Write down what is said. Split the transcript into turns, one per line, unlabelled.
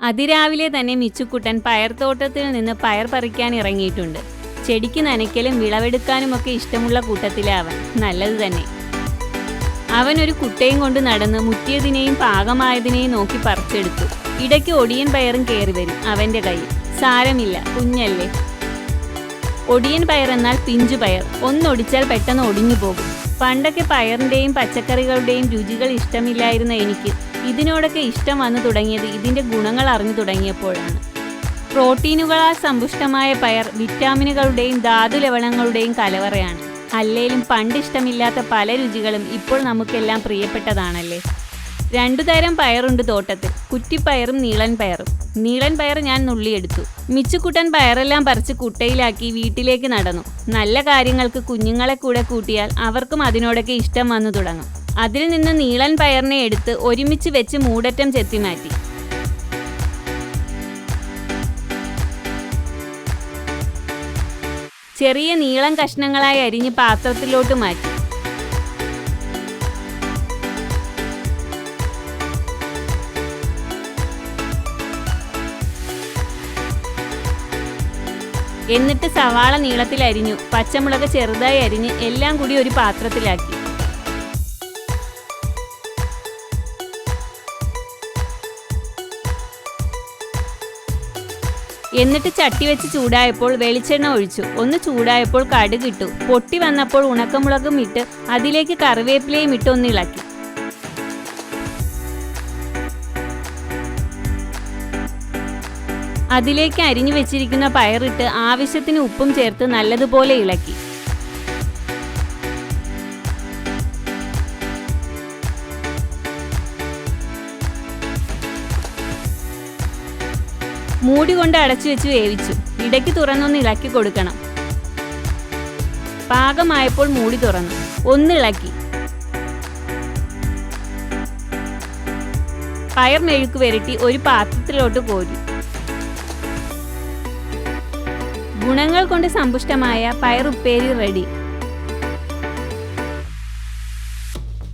അതിരാവിലെ തന്നെ മിച്ചുക്കുട്ടൻ പയർത്തോട്ടത്തിൽ നിന്ന് പയർ പറിക്കാൻ ഇറങ്ങിയിട്ടുണ്ട്. ചെടിക്ക് നനയ്ക്കലും വിളവെടുക്കാനുമൊക്കെ ഇഷ്ടമുള്ള കൂട്ടത്തിലെ അവൻ. നല്ലത് തന്നെ. അവൻ ഒരു കുട്ടയും കൊണ്ട് നടന്ന് മുറ്റിയതിനെയും പാകമായതിനെയും നോക്കി പറിച്ചെടുത്തു. ഇടയ്ക്ക് ഒടിയൻ പയറും കയറി വരും അവൻ്റെ കയ്യിൽ. സാരമില്ല, കുഞ്ഞല്ലേ. ഒടിയൻ പയർ എന്നാൽ പിഞ്ചു പയർ. ഒന്നൊടിച്ചാൽ പെട്ടെന്ന് ഒടിഞ്ഞു പോകും. പണ്ടൊക്കെ പയറിൻ്റെയും പച്ചക്കറികളുടെയും രുചികൾ ഇഷ്ടമില്ലായിരുന്ന എനിക്ക് ഇതിനോടൊക്കെ ഇഷ്ടം വന്നു തുടങ്ങിയത് ഇതിൻ്റെ ഗുണങ്ങൾ അറിഞ്ഞു തുടങ്ങിയപ്പോഴാണ്. പ്രോട്ടീനുകളാൽ സമ്പുഷ്ടമായ പയർ വിറ്റാമിനുകളുടെയും ധാതുലവണങ്ങളുടെയും കലവറയാണ്. അല്ലേലും പണ്ടിഷ്ടമില്ലാത്ത പല രുചികളും ഇപ്പോൾ നമുക്കെല്ലാം പ്രിയപ്പെട്ടതാണല്ലേ. രണ്ടു തരം പയറുണ്ട് തോട്ടത്തിൽ, കുറ്റിപ്പയറും നീളൻ പയറും. നീളൻ പയർ ഞാൻ നുള്ളിയെടുത്തു. മിച്ചുക്കുട്ടൻ പയറെല്ലാം പറിച്ച് കുട്ടയിലാക്കി വീട്ടിലേക്ക് നടന്നു. നല്ല കാര്യങ്ങൾക്ക് കുഞ്ഞുങ്ങളെ കൂടെ കൂട്ടിയാൽ അവർക്കും അതിനോടൊക്കെ ഇഷ്ടം വന്നു തുടങ്ങും. അതിൽ നിന്ന് നീളൻ പയറിനെ എടുത്ത് ഒരുമിച്ച് വെച്ച് മൂടറ്റം ചെത്തിമാറ്റി. ചെറിയ നീളം കഷ്ണങ്ങളായി അരിഞ്ഞ് പാത്രത്തിലോട്ട് മാറ്റി. എന്നിട്ട് സവാള നീളത്തിൽ അരിഞ്ഞു, പച്ചമുളക് ചെറുതായി അരിഞ്ഞ് എല്ലാം കൂടി ഒരു പാത്രത്തിലാക്കി. എന്നിട്ട് ചട്ടി വെച്ച് ചൂടായപ്പോൾ വെളിച്ചെണ്ണ ഒഴിച്ചു. ഒന്ന് ചൂടായപ്പോൾ കടുകിട്ടു. പൊട്ടി വന്നപ്പോൾ ഉണക്കമുളകും ഇട്ട് അതിലേക്ക് കറിവേപ്പിലയും ഇട്ട് ഒന്ന് ഇളക്കി. അതിലേക്ക് അരിഞ്ഞു വെച്ചിരിക്കുന്ന പയറിട്ട് ആവശ്യത്തിന് ഉപ്പും ചേർത്ത് നല്ലതുപോലെ ഇളക്കി. മൂടി കൊണ്ട് അടച്ചു വെച്ച് വേവിച്ചു. ഇടയ്ക്ക് തുറന്നൊന്ന് ഇളക്കി കൊടുക്കണം. പാകമായപ്പോൾ മൂടി തുറന്നു ഒന്നിളക്കി. പയർ മെഴുക്ക് വരട്ടി ഒരു പാത്രത്തിലോട്ട് കോരി. ഗുണങ്ങൾ കൊണ്ട് സമ്പുഷ്ടമായ പയർ ഉപ്പേരി റെഡി.